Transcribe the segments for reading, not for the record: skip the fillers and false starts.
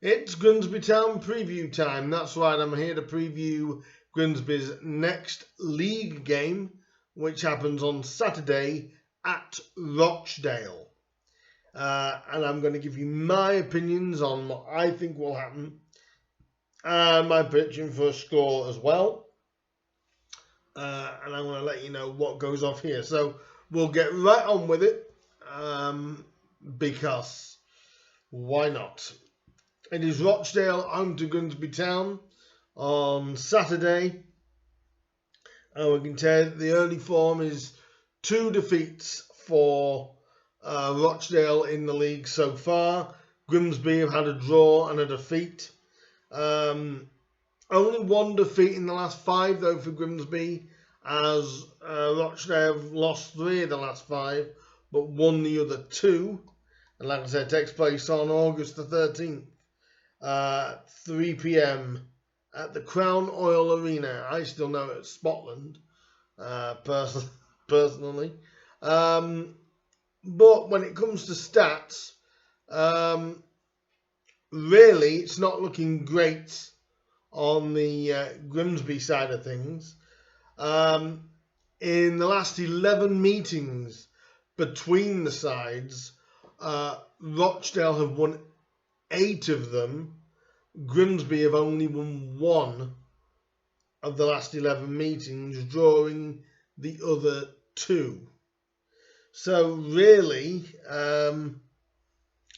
It's Grimsby Town preview time. That's right, I'm here to preview Grimsby's next league game, which happens on Saturday at Rochdale. And I'm going to give you my opinions on what I think will happen and my prediction for a score as well. And I'm going to let you know what goes off here. So we'll get right on with it because why not? It is Rochdale home to Grimsby Town on Saturday. And we can tell the early form is 2 defeats for Rochdale in the league so far. Grimsby have had a draw and a defeat. Only 1 defeat in the last 5 though for Grimsby, as Rochdale have lost 3 of the last 5 but won the other 2. And like I said, it takes place on August the 13th. 3 p.m. at the Crown Oil Arena. I still know it as Scotland, personally. But when it comes to stats, really it's not looking great on the Grimsby side of things. In the last 11 meetings between the sides, Rochdale have won 8 of them. Grimsby have only won 1 of the last 11 meetings, drawing the other 2. So really,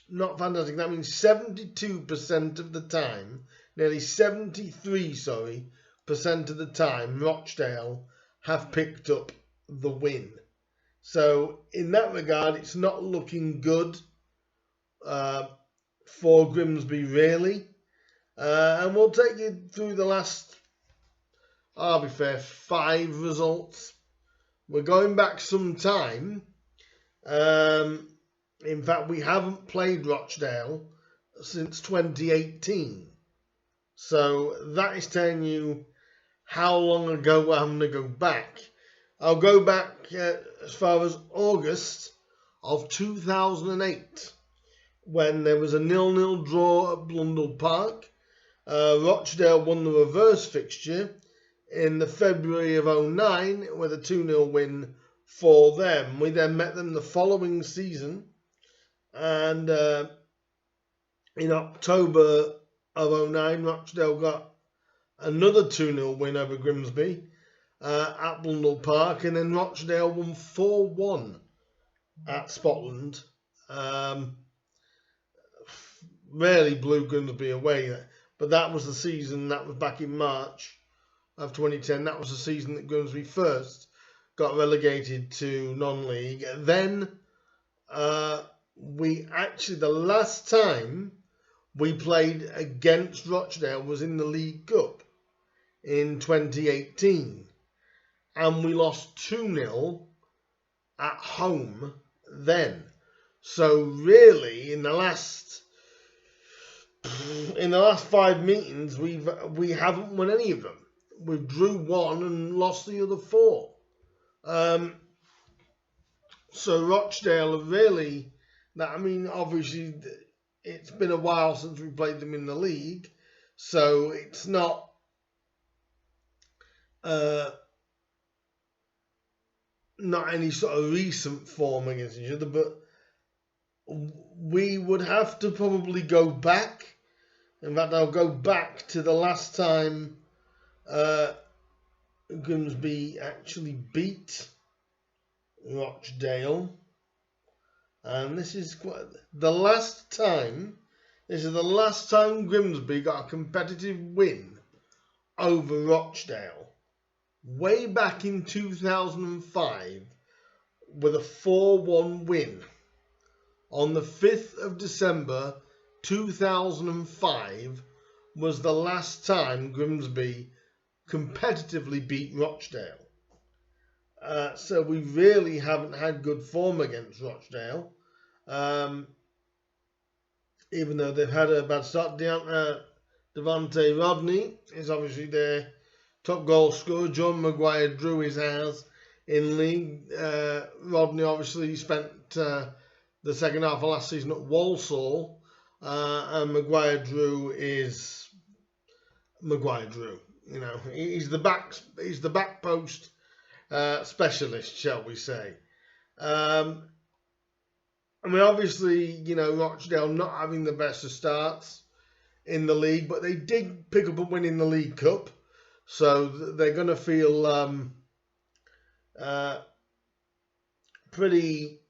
not fantastic. That means 72% of the time, nearly 73% of the time, Rochdale have picked up the win. So in that regard, it's not looking good for Grimsby, really. And we'll take you through the last, I'll be fair, 5 results. We're going back some time. In fact, we haven't played Rochdale since 2018. So that is telling you how long ago we're having to go back. I'll go back as far as August of 2008. When there was a 0-0 draw at Blundell Park. Rochdale won the reverse fixture in the February of 2009 with a 2-0 win for them. We then met them the following season, and in October of 2009, Rochdale got another 2-0 win over Grimsby at Blundell Park, and then Rochdale won 4-1 at Scotland. Rarely blew Grimsby away, but that was the season, that was back in March of 2010. That was the season that Grimsby first got relegated to non-league. Then the last time we played against Rochdale was in the League Cup in 2018, and we lost 2-0 at home then. So really, in the last 5 meetings, we haven't won any of them. We drew 1 and lost the other 4. So Rochdale are really, obviously it's been a while since we played them in the league, so it's not any sort of recent form against each other, but we would have to probably go back. In fact, I'll go back to the last time Grimsby actually beat Rochdale. And this is the last time Grimsby got a competitive win over Rochdale. Way back in 2005 with a 4-1 win. On the 5th of December 2005 was the last time Grimsby competitively beat Rochdale. So we really haven't had good form against Rochdale. Even though they've had a bad start. Devante Rodney is obviously their top goal scorer. John Maguire drew his house in league. Rodney obviously spent the second half of last season at Walsall and Maguire Drew is Maguire Drew. You know, he's the back post specialist, shall we say? I mean, obviously, you know, Rochdale not having the best of starts in the league, but they did pick up a win in the League Cup, so they're going to feel pretty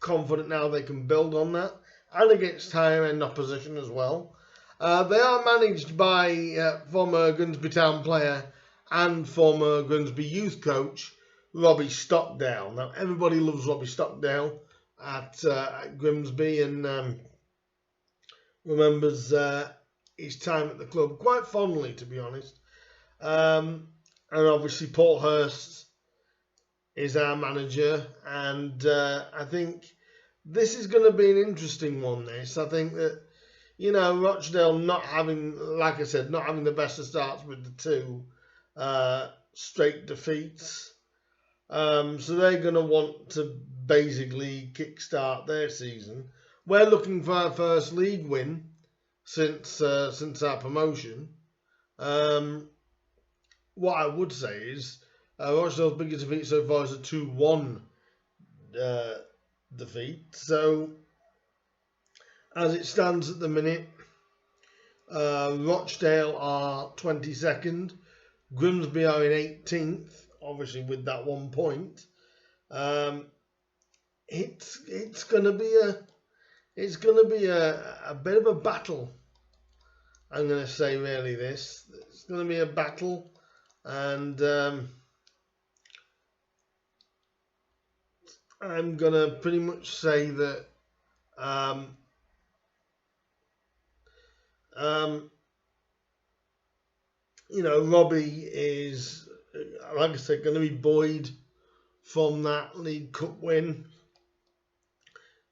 confident now they can build on that, and against higher end opposition as well. They are managed by former Grimsby Town player and former Grimsby youth coach Robbie Stockdale. Now everybody loves Robbie Stockdale at Grimsby and remembers his time at the club quite fondly, to be honest. And obviously Paul Hurst is our manager, and I think this is going to be an interesting one. I think that, you know, Rochdale not having, like I said, not having the best of starts with the two straight defeats. So they're going to want to basically kickstart their season. We're looking for our first league win since our promotion. What I would say is Rochdale's biggest defeat so far is a 2-1 defeat. So as it stands at the minute, Rochdale are 22nd, Grimsby are in 18th, obviously with that 1 point. It's going to be a bit of a battle. I'm going to say really it's going to be a battle, and I'm going to pretty much say that you know, Robbie is, like I said, going to be buoyed from that League Cup win.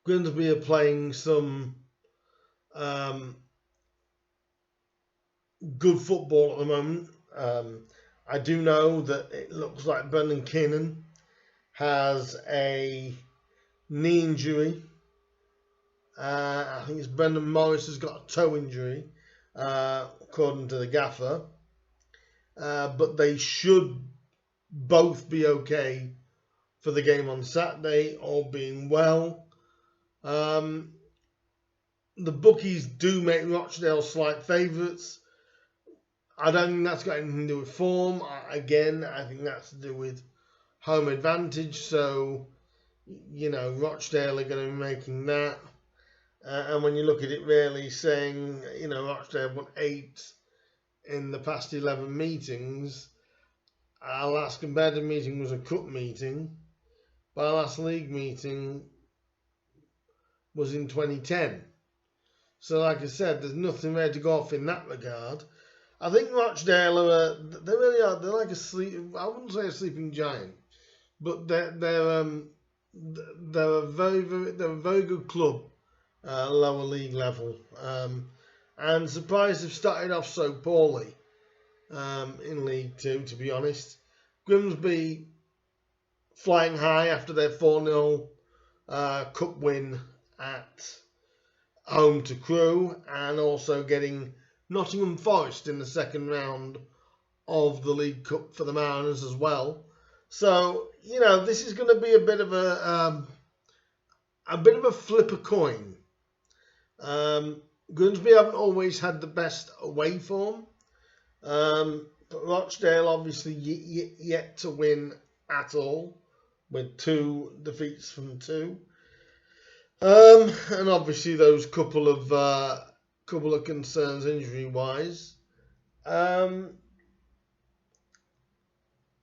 Grimsby are playing some good football at the moment. I do know that it looks like Brendan Keenan has a knee injury. I think it's Brendan Morris has got a toe injury, according to the gaffer. But they should both be okay for the game on Saturday, all being well. The bookies do make Rochdale slight favourites. I don't think that's got anything to do with form. Again, I think that's to do with home advantage. So, you know, Rochdale are going to be making that. And when you look at it really saying, you know, Rochdale won 8 in the past 11 meetings. Our last competitive meeting was a cup meeting. But our last league meeting was in 2010. So like I said, there's nothing there to go off in that regard. I think Rochdale they really are. They're like I wouldn't say a sleeping giant, but they're a very good club, lower league level. And surprised they've started off so poorly in League Two, to be honest. Grimsby flying high after their 4-0 cup win at home to Crewe, and also getting Nottingham Forest in the second round of the League Cup for the Mariners as well. So, you know, this is going to be a bit of a flip a coin. Grimsby haven't always had the best away form, but Rochdale obviously yet to win at all, with 2 defeats from 2. And obviously those couple of concerns injury wise.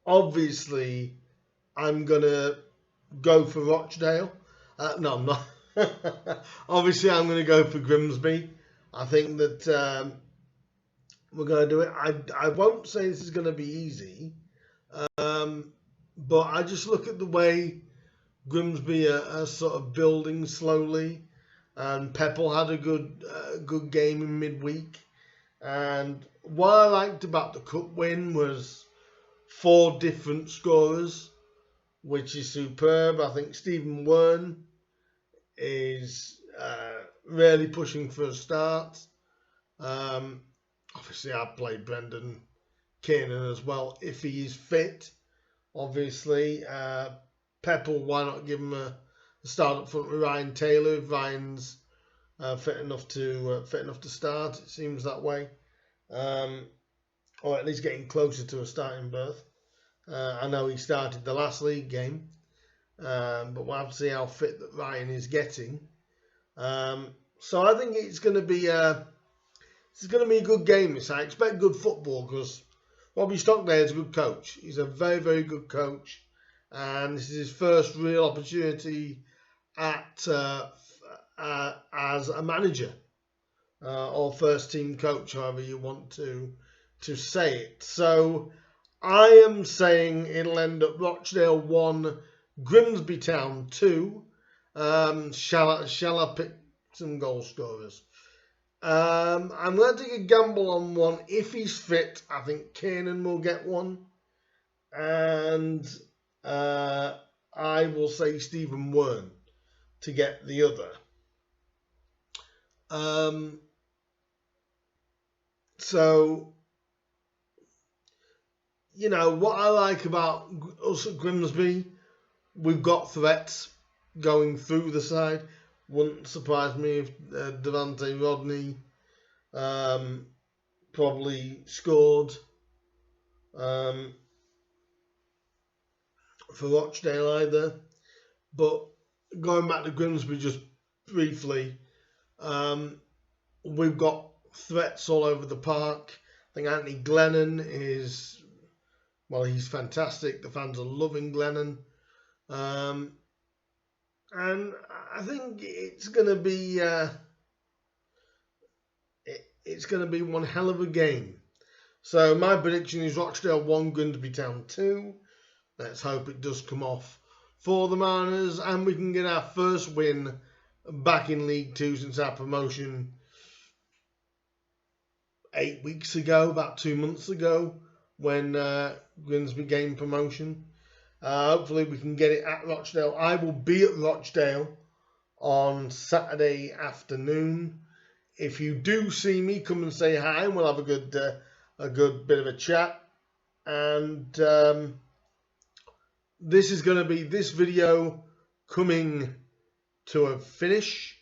Obviously, I'm gonna go for Rochdale. No, I'm not. Obviously, I'm gonna go for Grimsby. I think that we're gonna do it. I won't say this is gonna be easy, but I just look at the way Grimsby are sort of building slowly, and Pepple had a good game in midweek. And what I liked about the cup win was 4 different scorers, which is superb. I think Stephen Wern is really pushing for a start. Obviously, I'd play Brendan Kiernan as well if he is fit. Obviously, Pepple, why not give him a start up front with Ryan Taylor if Ryan's fit enough to start? It seems that way, or at least getting closer to a starting berth. I know he started the last league game, but we'll have to see how fit that Ryan is getting. So I think it's going to be a good game. I expect good football because Robbie Stockdale is a good coach. He's a very, very good coach, and this is his first real opportunity at as a manager or first team coach, however you want to say it. So I am saying it'll end up Rochdale 1, Grimsby Town 2. Shall I pick some goal scorers? I'm going to take a gamble on one. If he's fit, I think Kiernan will get one. And I will say Stephen Wern to get the other. So, you know, what I like about us at Grimsby, we've got threats going through the side. Wouldn't surprise me if Devante Rodney probably scored for Rochdale either. But going back to Grimsby just briefly, we've got threats all over the park. I think Anthony Glennon is, well, he's fantastic. The fans are loving Glennon. And I think it's going to be one hell of a game. So my prediction is Rochdale 1, Grimsby Town 2. Let's hope it does come off for the Mariners and we can get our first win back in League 2 since our promotion 8 weeks ago, about 2 months ago, when Grimsby gained promotion. Hopefully we can get it at Rochdale. I will be at Rochdale on Saturday afternoon. If you do see me, come and say hi and we'll have a good bit of a chat. And this is going to be this video coming to a finish.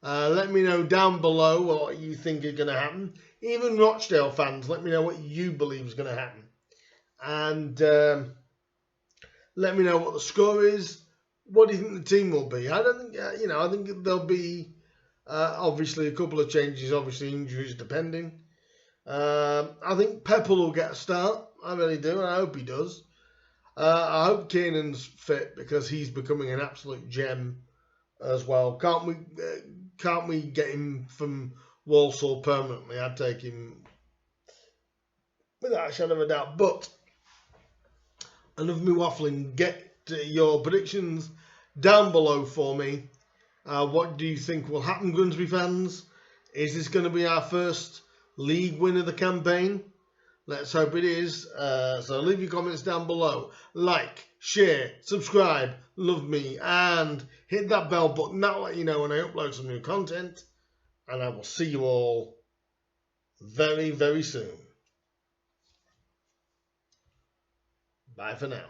Let me know down below what you think is going to happen. Even Rochdale fans, let me know what you believe is going to happen. And let me know what the score is. What do you think the team will be? I don't think, I think there'll be obviously a couple of changes, obviously injuries depending. I think Pepple will get a start. I really do, and I hope he does. I hope Kiernan's fit because he's becoming an absolute gem as well. Can't we get him from Walsall permanently? I'd take him without a shadow of a doubt. But enough of me waffling. Get your predictions down below for me. What do you think will happen, Grimsby fans? Is this going to be our first league win of the campaign? Let's hope it is. So leave your comments down below. Like, share, subscribe, love me, and hit that bell button. That'll let you know when I upload some new content. And I will see you all very, very soon. Bye for now.